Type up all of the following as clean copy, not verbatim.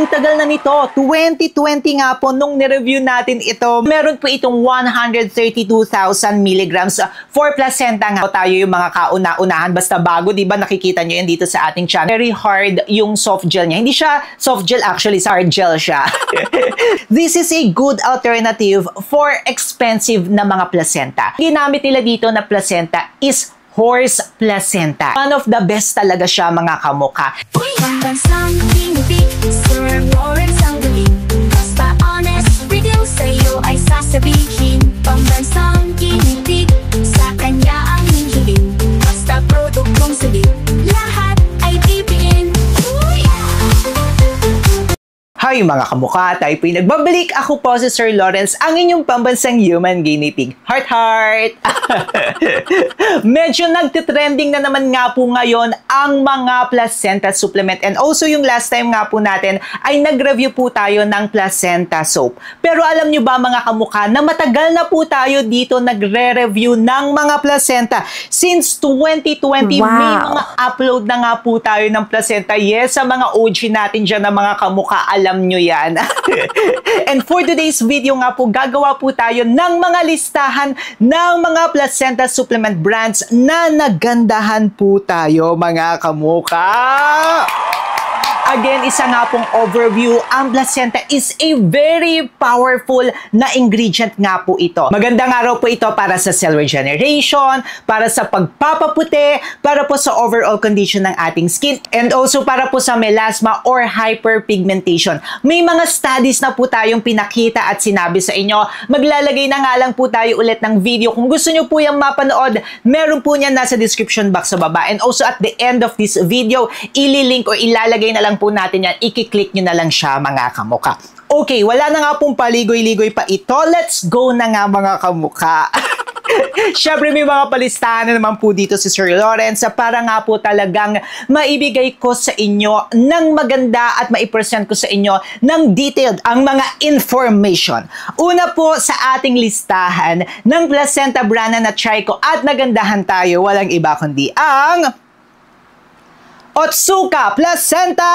Ang tagal na nito, 2020 nga po nung nireview natin ito. Meron po itong 132,000 milligrams for placenta nga. Tayo yung mga kauna-unahan, basta bago, di ba nakikita nyo yan dito sa ating channel. Very hard yung soft gel niya. Hindi siya soft gel, actually, hard gel siya. This is a good alternative for expensive na mga placenta. Ginamit nila dito na placenta is horse placenta. One of the best talaga siya, mga kamukha. Pambansang kinipig, Sir Lawrence ang galing. Basta honest, review sa'yo ay sasabihin. Pambansang kinipig, sa kanya ang hihiling. Basta produktong sabi, lahat ay PPN. Hi mga kamukha, tayo po'y nagbabalik. Ako po si Sir Lawrence, ang inyong pambansang human guinea pig. Heart, heart! Medyo nagtitrending na naman nga po ngayon ang mga placenta supplement. And also yung last time nga po natin ay nag-review po tayo ng placenta soap. Pero alam nyo ba mga kamukha na matagal na po tayo dito nagre-review ng mga placenta. Since 2020, may mga upload na nga po tayo ng placenta. Yes, sa mga OG natin dyan na mga kamukha, alam nyo yan. And for today's video nga po, gagawa po tayo ng mga listahan ng mga placenta supplement brands na nagandahan po tayo, mga kamukha. Again, isa nga pong overview, ang placenta is a very powerful na ingredient nga po ito. Magandang araw po ito para sa cell regeneration, para sa pagpapaputi, para po sa overall condition ng ating skin, and also para po sa melasma or hyperpigmentation. May mga studies na po tayong pinakita at sinabi sa inyo. Maglalagay na nga lang po tayo ulit ng video. Kung gusto nyo po yung mapanood, meron po niyan nasa description box sa baba. And also at the end of this video, ililink o ilalagay na lang po natin yan, i-click nyo na lang siya, mga kamukha. Okay, wala na nga pong paligoy-ligoy pa ito. Let's go na nga, mga kamukha. Siyempre, may mga palistahan na naman po dito si Sir Lawrence para nga po talagang maibigay ko sa inyo ng maganda at maipresent ko sa inyo ng detailed ang mga information. Una po sa ating listahan ng placenta brand na na-try ko at nagandahan tayo, walang iba kundi ang Otsuka Placenta!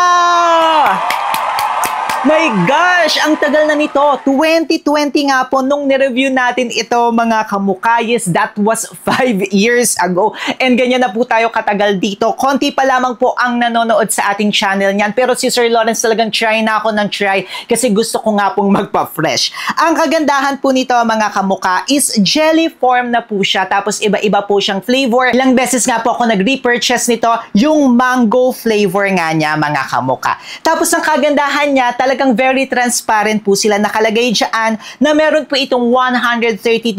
My gosh, ang tagal na nito. 2020 nga po nung nireview natin ito, mga kamukha. Yes, that was 5 years ago. And ganyan na po tayo katagal dito. Konti pa lamang po ang nanonood sa ating channel niyan. Pero si Sir Lawrence talagang try na ako ng try kasi gusto ko nga pong magpa-fresh. Ang kagandahan po nito, mga kamukha, is jelly form na po siya. Tapos iba-iba po siyang flavor. Ilang beses nga po ako nag-repurchase nito, yung mango flavor nga niya, mga kamukha. Tapos ang kagandahan niya, talagang very transparent po sila. Nakalagay dyan na meron po itong 132,000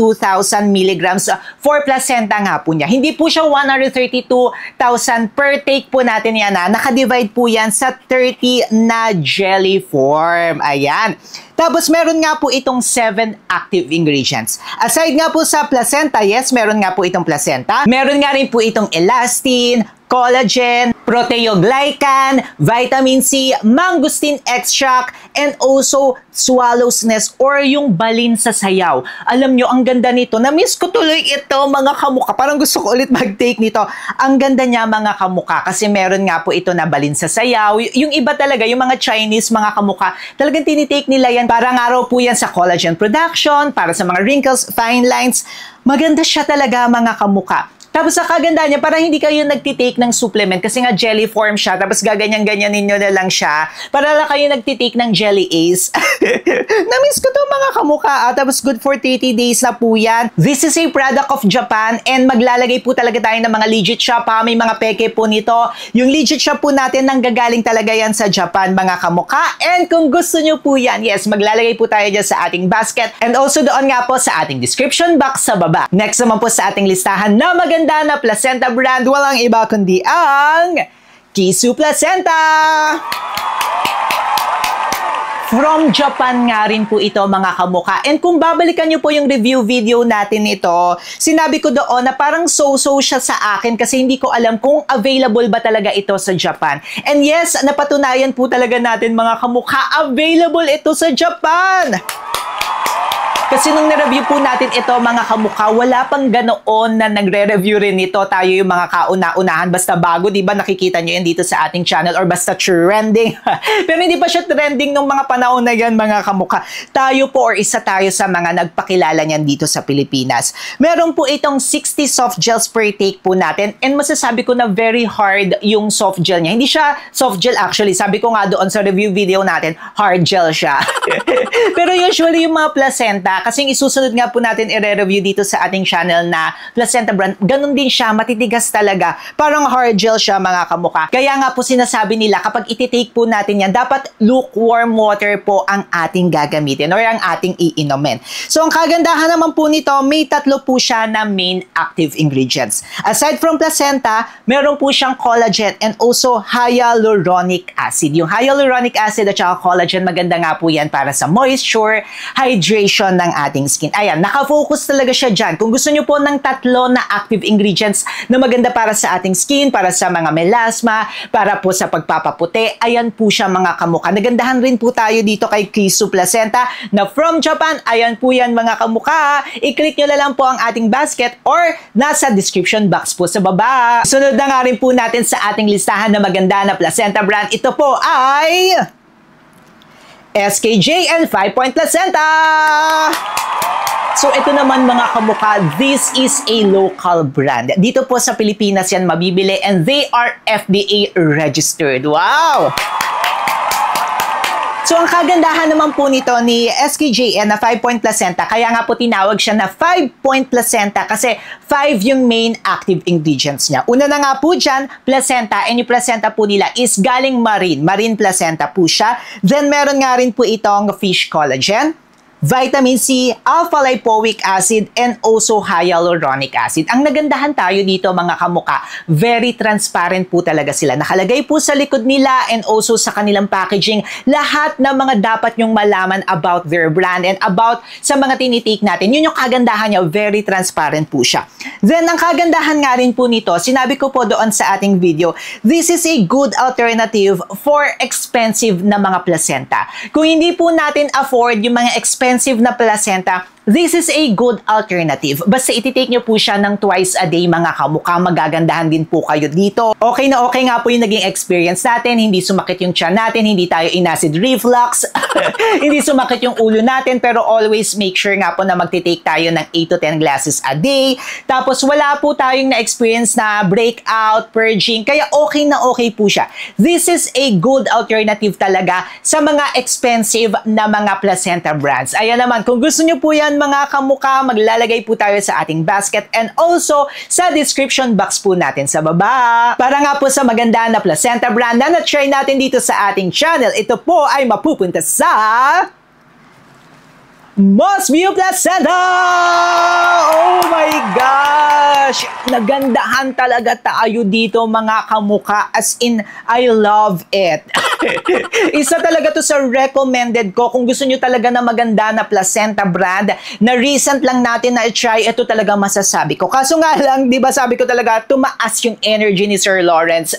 milligrams for placenta nga po niya. Hindi po siya 132,000 per take po natin yan. Nakadivide po yan sa 30 na jelly form. Ayan. Tapos meron nga po itong 7 active ingredients. Aside nga po sa placenta, yes, meron nga po itong placenta. Meron nga rin po itong elastin, collagen, proteoglycan, vitamin C, mangosteen extract, and also swallow's nest or yung balin sa sayaw. Alam nyo, ang ganda nito. Na-miss ko tuloy ito, mga kamukha. Parang gusto ko ulit mag-take nito. Ang ganda niya, mga kamukha, kasi meron nga po ito na balin sa sayaw. Yung iba talaga, yung mga Chinese, mga kamukha, talagang tinitake nila yan. Parang araw po yan sa collagen production, para sa mga wrinkles, fine lines. Maganda siya talaga, mga kamukha. Tapos sa kaganda niya, parang hindi kayo nagtitake ng supplement kasi nga jelly form siya. Tapos gaganyan-ganyan ninyo na lang siya. Para lang kayo nagtitake ng Jelly Ace. Na-miss ko to, mga kamukha. Tapos good for 30 days na po yan. This is a product of Japan and maglalagay po talaga tayo ng mga legit shop. May mga peke po nito. Yung legit shop po natin nanggagaling talaga yan sa Japan, mga kamukha. And kung gusto nyo po yan, yes, maglalagay po tayo dyan sa ating basket. And also doon nga po sa ating description box sa baba. Next naman po sa ating listahan na maganda na placenta brand, walang iba kundi ang Kisu Placenta! From Japan nga rin po ito, mga kamukha. And kung babalikan nyo po yung review video natin ito, sinabi ko doon na parang so-so siya sa akin kasi hindi ko alam kung available ba talaga ito sa Japan. And yes, napatunayan po talaga natin, mga kamukha, available ito sa Japan! Kasi nung nireview po natin ito mga kamukha, wala pang ganoon na nagre-review rin nito. Tayo yung mga kauna-unahan, basta bago, di ba nakikita nyo yan dito sa ating channel or basta trending. Pero hindi pa siya trending nung mga panahon na yan mga kamukha. Tayo po or isa tayo sa mga nagpakilala niyan dito sa Pilipinas. Meron po itong 60 soft gels per take po natin and masasabi ko na very hard yung soft gel niya. Hindi siya soft gel actually. Sabi ko nga doon sa review video natin, hard gel siya. Pero usually yung mga placenta, kasi isusunod nga po natin i-review dito sa ating channel na placenta brand, ganun din siya, matitigas talaga. Parang hard gel siya mga kamukha. Kaya nga po sinasabi nila, kapag ititake po natin yan, dapat lukewarm water po ang ating gagamitin or ang ating iinomin. So ang kagandahan naman po nito, may tatlo po siya na main active ingredients. Aside from placenta, meron po siyang collagen and also hyaluronic acid. Yung hyaluronic acid at saka collagen, maganda nga po yan para sa moisture, hydration ng ating skin. Ayan, nakafocus talaga siya dyan. Kung gusto nyo po ng tatlo na active ingredients na maganda para sa ating skin, para sa mga melasma, para po sa pagpapaputi, ayan po siya mga kamukha. Nagandahan rin po tayo dito kay Kisu Placenta na from Japan. Ayan po yan mga kamukha. I-click nyo na lang po ang ating basket or nasa description box po sa baba. Sunod na nga rin po natin sa ating listahan na maganda na placenta brand. Ito po ay SKJ and 5-Point Placenta! So ito naman mga kamukha, this is a local brand. Dito po sa Pilipinas yan mabibili and they are FDA registered. Wow! So ang kagandahan naman po nito ni SKJN na 5-Point Placenta, kaya nga po tinawag siya na 5-Point Placenta kasi 5 yung main active ingredients niya. Una na nga po dyan, placenta, and yung placenta po nila is galing marine placenta po siya. Then meron nga rin po itong fish collagen, vitamin C, alpha-lipoic acid, and also hyaluronic acid. Ang nagandahan tayo dito mga kamukha, very transparent po talaga sila. Nakalagay po sa likod nila and also sa kanilang packaging lahat ng mga dapat nyong malaman about their brand and about sa mga tinitake natin. Yun yung kagandahan niya, very transparent po siya. Then, ang kagandahan nga rin po nito, sinabi ko po doon sa ating video, this is a good alternative for expensive na mga placenta. Kung hindi po natin afford yung mga expensive na placenta, this is a good alternative. Basta ititake nyo po siya ng twice a day mga kamukha, magagandahan din po kayo dito. Okay na okay nga po yung naging experience natin, hindi sumakit yung tiyan natin, hindi tayo in acid reflux, hindi sumakit yung ulo natin, pero always make sure nga po na magtitake tayo ng 8 to 10 glasses a day. Tapos wala po tayong na-experience na breakout, purging, kaya okay na okay po siya. This is a good alternative talaga sa mga expensive na mga placenta brands. Ayan naman, kung gusto nyo po yan mga kamukha, maglalagay po tayo sa ating basket and also sa description box po natin sa baba. Para nga po sa maganda na placenta brand na na-try natin dito sa ating channel, ito po ay mapupunta sa Mosview Placenta! Oh my gosh! Nagandahan talaga tayo dito mga kamukha, as in, I love it. Isa talaga to sa recommended ko kung gusto nyo talaga na maganda na placenta brand na recent lang natin na i-try, ito talaga masasabi ko. Kaso nga lang, di ba sabi ko talaga, tumaas yung energy ni Sir Lawrence.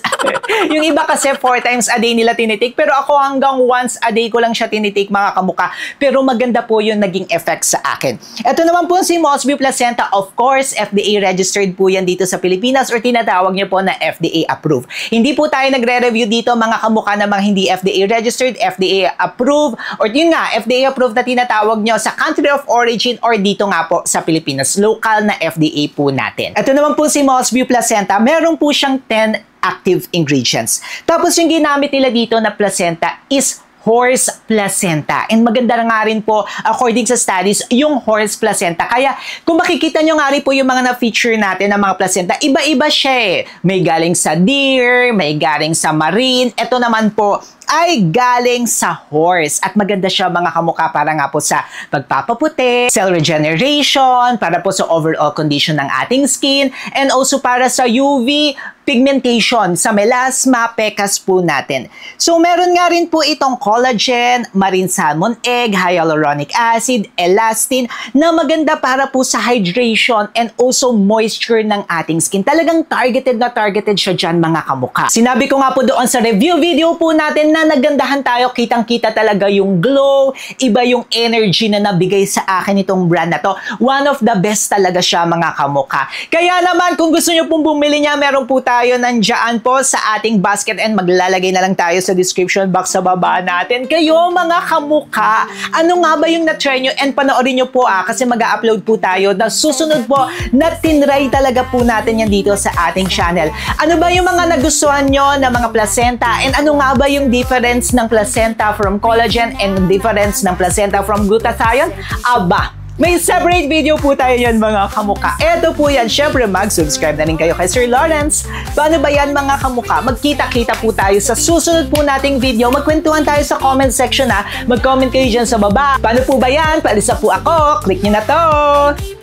Yung iba kasi 4 times a day nila tinitake, pero ako hanggang once a day ko lang siya tinitake mga kamukha. Pero maganda po yung naging effect sa akin. Ito naman po si Mosview Placenta, of course, FDA registered po yan dito sa Pilipinas or tinatawag niyo po na FDA approved. Hindi po tayo nagre-review dito mga kamukha na mga hindi FDA registered, FDA approved, or yun nga, FDA approved na tinatawag nyo sa country of origin or dito nga po sa Pilipinas, local na FDA po natin. Ito naman po si Mosview Placenta, meron po siyang 10 active ingredients. Tapos yung ginamit nila dito na placenta is horse placenta. And maganda nga rin po, according sa studies, yung horse placenta. Kaya, kung makikita nyo nga rin po yung mga na-feature natin ng mga placenta, iba-iba siya eh. May galing sa deer, may galing sa marine. Ito naman po, ay galing sa horse. At maganda siya mga kamukha para nga po sa pagpapaputi, cell regeneration, para po sa overall condition ng ating skin, and also para sa UV pigmentation sa melasma, pecas po natin. So meron nga rin po itong collagen, marine salmon egg, hyaluronic acid, elastin na maganda para po sa hydration and also moisture ng ating skin. Talagang targeted na targeted siya dyan mga kamukha. Sinabi ko nga po doon sa review video po natin na na nagandahan tayo, kitang-kita talaga yung glow, iba yung energy na nabigay sa akin itong brand na to. One of the best talaga siya mga kamukha. Kaya naman kung gusto nyo pong bumili niya, meron po tayo nandyan po sa ating basket and maglalagay na lang tayo sa description box sa baba natin. Kayo mga kamukha, ano nga ba yung na-try nyo? And panoorin nyo po kasi mag-upload po tayo na susunod po na tinry talaga po natin yan dito sa ating channel. Ano ba yung mga nagustuhan nyo na mga placenta? And ano nga ba yung difference ng placenta from collagen and difference ng placenta from glutathione? Aba, may separate video po tayo yan mga kamukha. Eto po yan, syempre mag-subscribe na rin kayo kay Sir Lawrence. Paano ba yan mga kamukha? Magkita-kita po tayo sa susunod po nating video. Magkwentuhan tayo sa comment section Mag-comment kayo dyan sa baba. Paano po ba yan? Paalisa po ako. Click nyo na to.